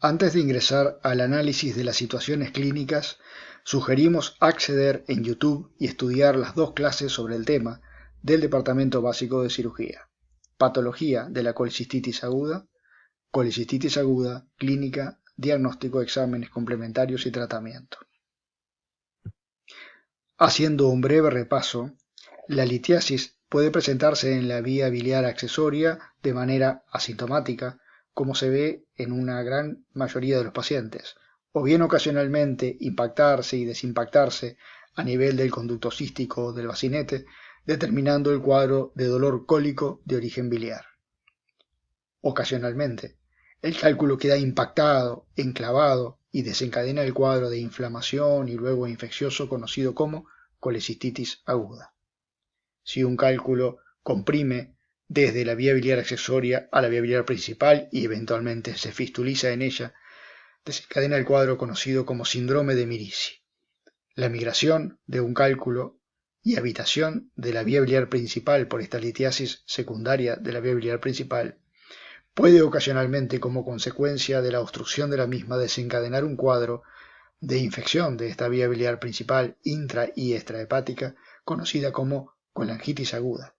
Antes de ingresar al análisis de las situaciones clínicas, sugerimos acceder en YouTube y estudiar las dos clases sobre el tema del Departamento Básico de Cirugía: Patología de la colicistitis aguda, clínica, diagnóstico, exámenes complementarios y tratamiento. Haciendo un breve repaso, la litiasis puede presentarse en la vía biliar accesoria de manera asintomática, como se ve en una gran mayoría de los pacientes, o bien ocasionalmente impactarse y desimpactarse a nivel del conducto cístico o del bacinete, determinando el cuadro de dolor cólico de origen biliar. Ocasionalmente, el cálculo queda impactado, enclavado y desencadena el cuadro de inflamación y luego infeccioso conocido como colecistitis aguda. Si un cálculo comprime desde la vía biliar accesoria a la vía biliar principal y eventualmente se fistuliza en ella, desencadena el cuadro conocido como síndrome de Mirici. La migración de un cálculo y habitación de la vía biliar principal por esta litiasis secundaria de la vía biliar principal puede ocasionalmente, como consecuencia de la obstrucción de la misma, desencadenar un cuadro de infección de esta vía biliar principal intra y extrahepática conocida como colangitis aguda,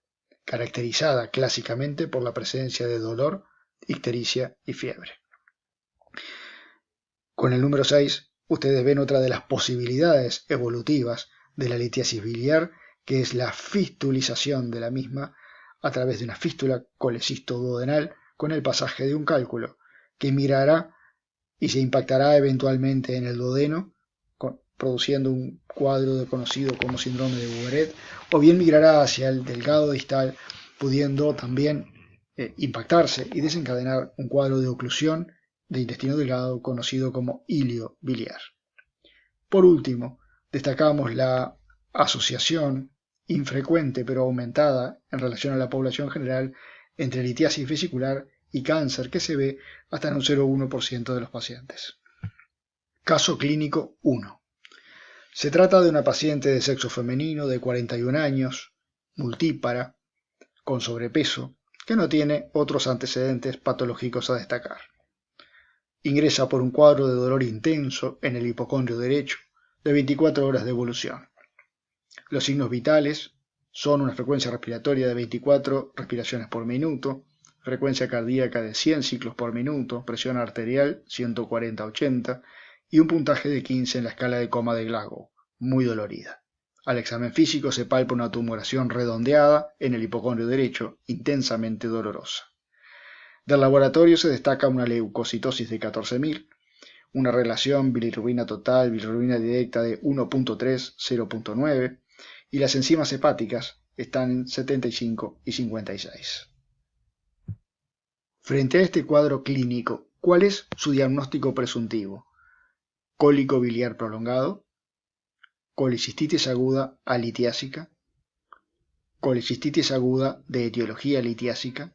caracterizada clásicamente por la presencia de dolor, ictericia y fiebre. Con el número 6, ustedes ven otra de las posibilidades evolutivas de la litiasis biliar, que es la fistulización de la misma a través de una fístula colecisto-duodenal con el pasaje de un cálculo, que migrará y se impactará eventualmente en el duodeno, produciendo un cuadro conocido como síndrome de Bourret, o bien migrará hacia el delgado distal, pudiendo también impactarse y desencadenar un cuadro de oclusión de intestino delgado conocido como ilio biliar. Por último, destacamos la asociación infrecuente pero aumentada en relación a la población general entre litiasis vesicular y cáncer, que se ve hasta en un 0,1% de los pacientes. Caso clínico 1. Se trata de una paciente de sexo femenino de 41 años, multípara, con sobrepeso, que no tiene otros antecedentes patológicos a destacar. Ingresa por un cuadro de dolor intenso en el hipocondrio derecho de 24 horas de evolución. Los signos vitales son una frecuencia respiratoria de 24 respiraciones por minuto, frecuencia cardíaca de 100 ciclos por minuto, presión arterial 140/80 y un puntaje de 15 en la escala de coma de Glasgow, muy dolorida. Al examen físico se palpa una tumoración redondeada en el hipocondrio derecho, intensamente dolorosa. Del laboratorio se destaca una leucocitosis de 14.000, una relación bilirrubina total, bilirrubina directa de 1.3, 0.9, y las enzimas hepáticas están en 75 y 56. Frente a este cuadro clínico, ¿cuál es su diagnóstico presuntivo? Cólico biliar prolongado, colicistitis aguda alitiásica, colicistitis aguda de etiología litiásica,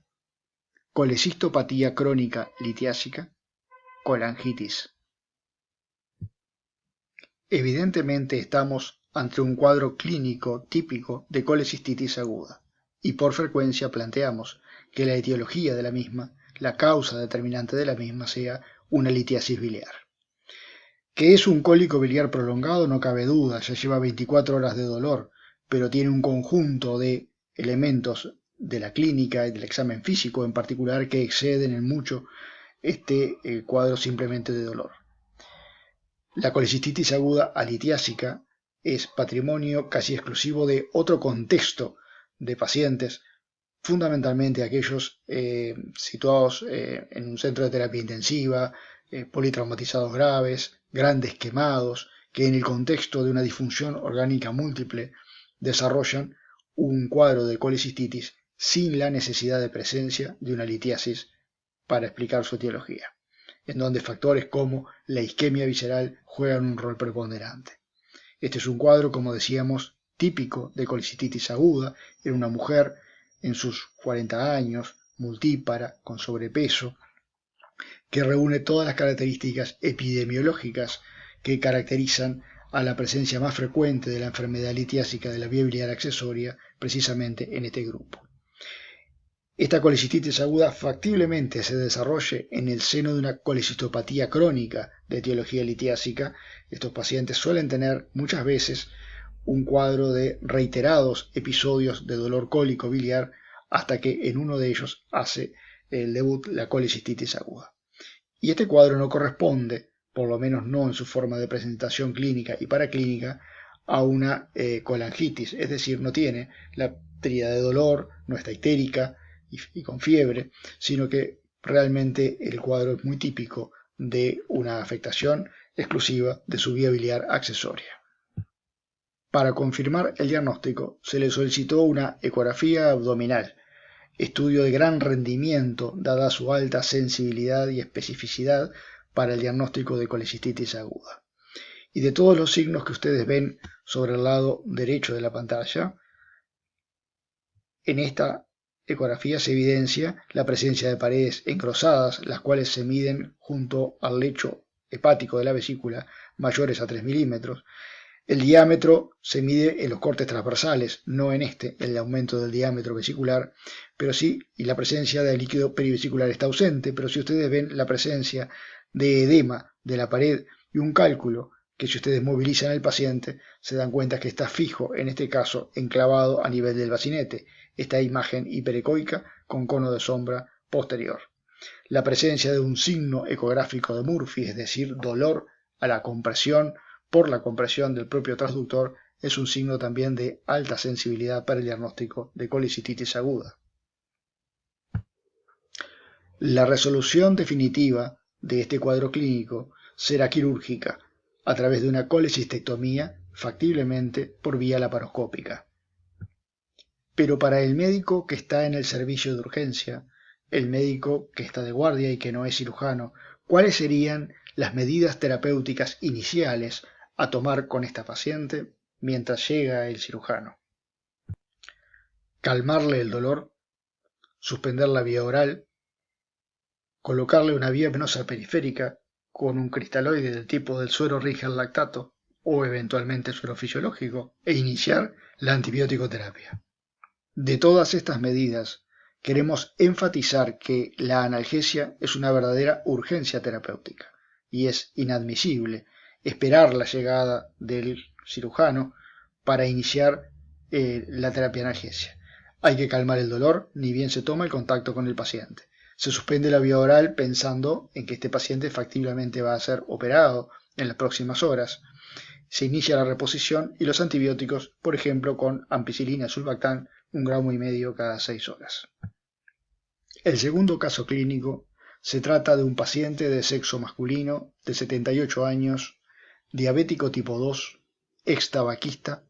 colecistopatía crónica litiásica, colangitis. Evidentemente estamos ante un cuadro clínico típico de colecistitis aguda, y por frecuencia planteamos que la etiología de la misma, la causa determinante de la misma, sea una litiasis biliar. Que es un cólico biliar prolongado no cabe duda, ya lleva 24 horas de dolor, pero tiene un conjunto de elementos de la clínica y del examen físico en particular que exceden en mucho este cuadro simplemente de dolor. La colicistitis aguda alitiásica es patrimonio casi exclusivo de otro contexto de pacientes, fundamentalmente aquellos situados en un centro de terapia intensiva, politraumatizados graves, grandes quemados, que en el contexto de una disfunción orgánica múltiple desarrollan un cuadro de colicistitis sin la necesidad de presencia de una litiasis para explicar su etiología, en donde factores como la isquemia visceral juegan un rol preponderante. Este es un cuadro, como decíamos, típico de colicistitis aguda en una mujer en sus 40 años, multípara, con sobrepeso, que reúne todas las características epidemiológicas que caracterizan a la presencia más frecuente de la enfermedad litiásica de la vía biliar accesoria, precisamente en este grupo. esta colecistitis aguda factiblemente se desarrolle en el seno de una colecistopatía crónica de etiología litiásica. Estos pacientes suelen tener muchas veces un cuadro de reiterados episodios de dolor cólico biliar hasta que en uno de ellos hace el debut la colecistitis aguda. Y este cuadro no corresponde, por lo menos no en su forma de presentación clínica y paraclínica, a una colangitis, es decir, no tiene la tríada de dolor, no está ictérica y con fiebre, sino que realmente el cuadro es muy típico de una afectación exclusiva de su vía biliar accesoria. Para confirmar el diagnóstico se le solicitó una ecografía abdominal, estudio de gran rendimiento dada su alta sensibilidad y especificidad para el diagnóstico de colecistitis aguda. Y de todos los signos que ustedes ven sobre el lado derecho de la pantalla, en esta ecografía se evidencia la presencia de paredes engrosadas, las cuales se miden junto al lecho hepático de la vesícula, mayores a 3 milímetros. El diámetro se mide en los cortes transversales, no en el aumento del diámetro vesicular, pero sí, y la presencia de líquido perivesicular está ausente, pero si ustedes ven la presencia de edema de la pared y un cálculo que si ustedes movilizan al paciente, se dan cuenta que está fijo, en este caso enclavado a nivel del bacinete, esta imagen hiperecoica con cono de sombra posterior. La presencia de un signo ecográfico de Murphy, es decir, dolor a la compresión por la compresión del propio transductor, es un signo también de alta sensibilidad para el diagnóstico de colecistitis aguda. La resolución definitiva de este cuadro clínico será quirúrgica a través de una colecistectomía, factiblemente por vía laparoscópica. Pero para el médico que está en el servicio de urgencia, el médico que está de guardia y que no es cirujano, ¿cuáles serían las medidas terapéuticas iniciales a tomar con esta paciente mientras llega el cirujano? Calmarle el dolor, suspender la vía oral, colocarle una vía venosa periférica con un cristaloide del tipo del suero Rigel lactato o eventualmente suero fisiológico e iniciar la antibiótico terapia. De todas estas medidas, queremos enfatizar que la analgesia es una verdadera urgencia terapéutica y es inadmisible esperar la llegada del cirujano para iniciar la terapia analgesia. Hay que calmar el dolor, ni bien se toma el contacto con el paciente. Se suspende la vía oral pensando en que este paciente factiblemente va a ser operado en las próximas horas. Se inicia la reposición y los antibióticos, por ejemplo con ampicilina sulbactam, 1,5 gramos cada 6 horas. El segundo caso clínico se trata de un paciente de sexo masculino de 78 años, diabético tipo 2, extabaquista,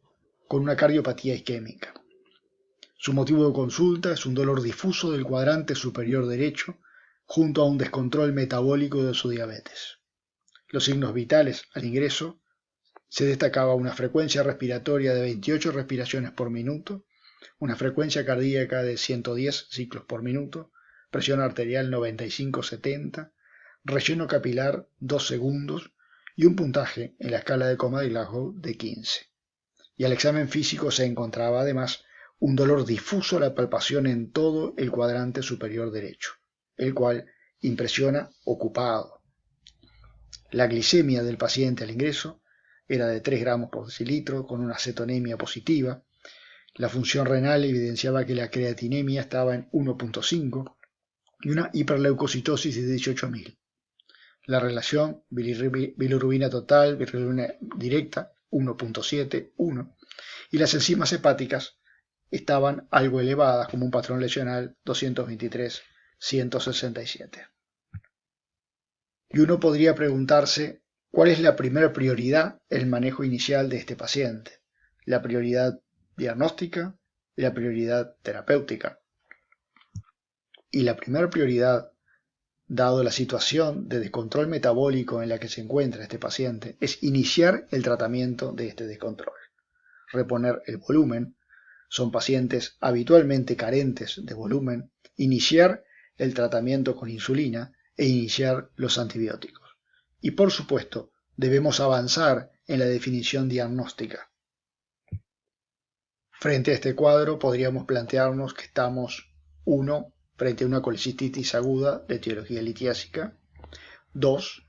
con una cardiopatía isquémica. Su motivo de consulta es un dolor difuso del cuadrante superior derecho junto a un descontrol metabólico de su diabetes. Los signos vitales al ingreso se destacaba una frecuencia respiratoria de 28 respiraciones por minuto, una frecuencia cardíaca de 110 ciclos por minuto, presión arterial 95-70, relleno capilar 2 segundos y un puntaje en la escala de coma de Glasgow de 15. Y al examen físico se encontraba además un dolor difuso a la palpación en todo el cuadrante superior derecho, el cual impresiona ocupado. La glicemia del paciente al ingreso era de 3 gramos por decilitro con una cetonemia positiva. La función renal evidenciaba que la creatinemia estaba en 1.5 y una hiperleucocitosis de 18.000. La relación bilirrubina total, bilirrubina directa 1.7, 1, y las enzimas hepáticas estaban algo elevadas como un patrón lesional 223, 167. Y uno podría preguntarse cuál es la primera prioridad en el manejo inicial de este paciente, la prioridad diagnóstica y la prioridad terapéutica. Y la primera prioridad, dado la situación de descontrol metabólico en la que se encuentra este paciente, es iniciar el tratamiento de este descontrol, reponer el volumen. Son pacientes habitualmente carentes de volumen, iniciar el tratamiento con insulina e iniciar los antibióticos. Y por supuesto, debemos avanzar en la definición diagnóstica. Frente a este cuadro podríamos plantearnos que estamos, 1, frente a una colecistitis aguda de etiología litiásica. 2.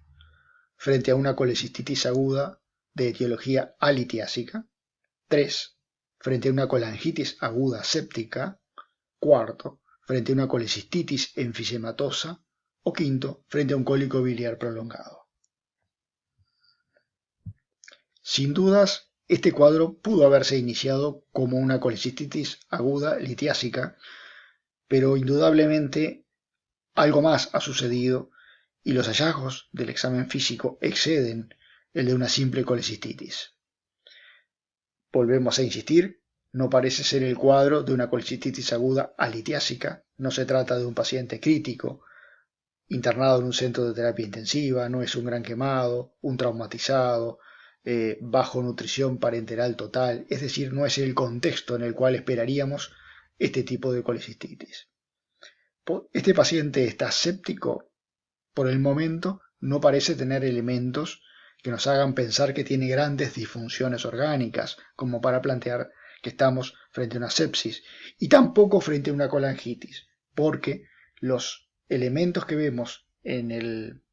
Frente a una colecistitis aguda de etiología alitiásica. 3. Frente a una colangitis aguda séptica. 4. Frente a una colecistitis enfisematosa. O 5. Frente a un cólico biliar prolongado. Sin dudas, este cuadro pudo haberse iniciado como una colecistitis aguda litiásica, pero indudablemente algo más ha sucedido y los hallazgos del examen físico exceden el de una simple colecistitis. Volvemos a insistir, no parece ser el cuadro de una colecistitis aguda alitiásica, no se trata de un paciente crítico, internado en un centro de terapia intensiva, no es un gran quemado, un traumatizado, bajo nutrición parenteral total, es decir, no es el contexto en el cual esperaríamos este tipo de colecistitis. Este paciente está séptico, por el momento no parece tener elementos que nos hagan pensar que tiene grandes disfunciones orgánicas, como para plantear que estamos frente a una sepsis, y tampoco frente a una colangitis, porque los elementos que vemos en el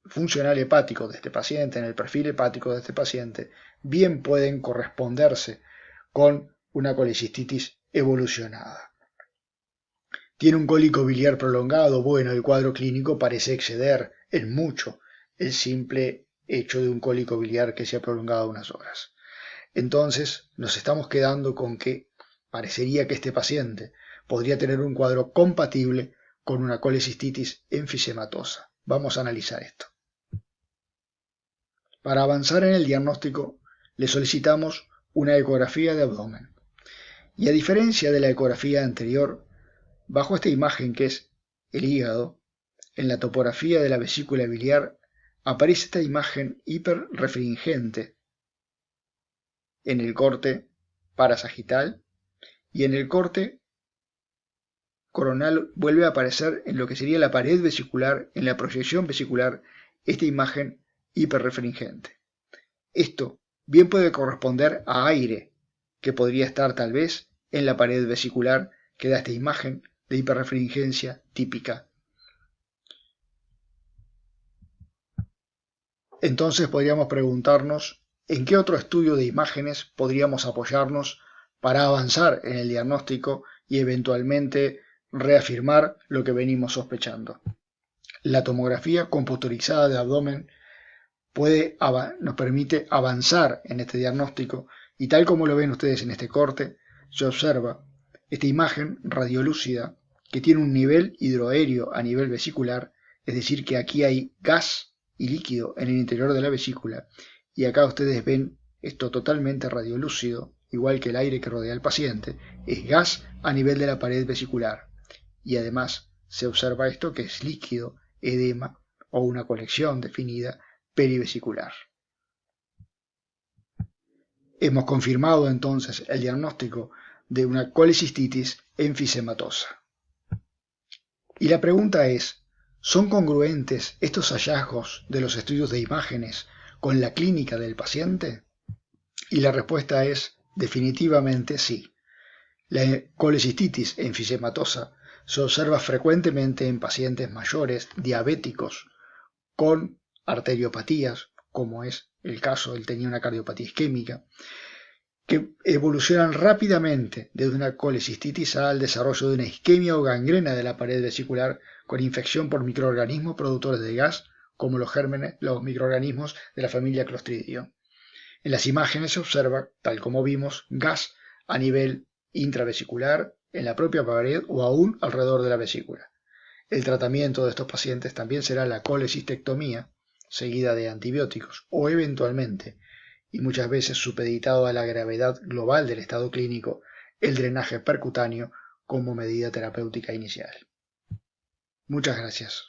funcional hepático de este paciente, en el perfil hepático de este paciente, bien pueden corresponderse con una colecistitis evolucionada. Tiene un cólico biliar prolongado. Bueno, el cuadro clínico parece exceder en mucho el simple hecho de un cólico biliar que se ha prolongado unas horas. Entonces, nos estamos quedando con que parecería que este paciente podría tener un cuadro compatible con una colecistitis enfisematosa. Vamos a analizar esto. Para avanzar en el diagnóstico, le solicitamos una ecografía de abdomen. Y a diferencia de la ecografía anterior, bajo esta imagen que es el hígado, en la topografía de la vesícula biliar aparece esta imagen hiperrefringente en el corte parasagital y en el corte coronal vuelve a aparecer en lo que sería la pared vesicular, en la proyección vesicular, esta imagen hiperrefringente. Esto bien puede corresponder a aire, que podría estar tal vez en la pared vesicular que da esta imagen de hiperrefringencia típica. Entonces podríamos preguntarnos en qué otro estudio de imágenes podríamos apoyarnos para avanzar en el diagnóstico y eventualmente reafirmar lo que venimos sospechando. La tomografía computerizada de abdomen nos permite avanzar en este diagnóstico y tal como lo ven ustedes en este corte, se observa esta imagen radiolúcida que tiene un nivel hidroaéreo a nivel vesicular, es decir que aquí hay gas y líquido en el interior de la vesícula y acá ustedes ven esto totalmente radiolúcido, igual que el aire que rodea al paciente, es gas a nivel de la pared vesicular y además se observa esto que es líquido, edema o una colección definida perivesicular. Hemos confirmado entonces el diagnóstico de una colecistitis enfisematosa. Y la pregunta es, ¿son congruentes estos hallazgos de los estudios de imágenes con la clínica del paciente? Y la respuesta es definitivamente sí. La colecistitis enfisematosa se observa frecuentemente en pacientes mayores diabéticos con arteriopatías, como es el caso, él tenía una cardiopatía isquémica, que evolucionan rápidamente desde una colecistitis al desarrollo de una isquemia o gangrena de la pared vesicular con infección por microorganismos productores de gas, como los microorganismos de la familia Clostridium. En las imágenes se observa, tal como vimos, gas a nivel intravesicular, en la propia pared o aún alrededor de la vesícula. El tratamiento de estos pacientes también será la colecistectomía, seguida de antibióticos, o eventualmente, y muchas veces supeditado a la gravedad global del estado clínico, el drenaje percutáneo como medida terapéutica inicial. Muchas gracias.